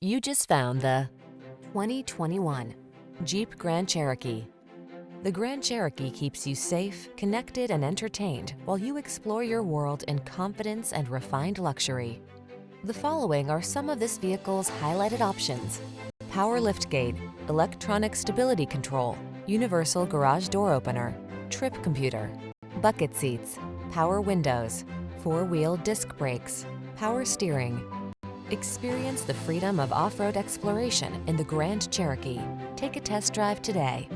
You just found the 2021 Jeep Grand Cherokee. The Grand Cherokee keeps you safe, connected, and entertained while you explore your world in confidence and refined luxury. The following are some of this vehicle's highlighted options: power liftgate, electronic stability control, universal garage door opener, trip computer, bucket seats, power windows, four-wheel disc brakes, power steering. Experience the freedom of off-road exploration in the Grand Cherokee. Take a test drive today.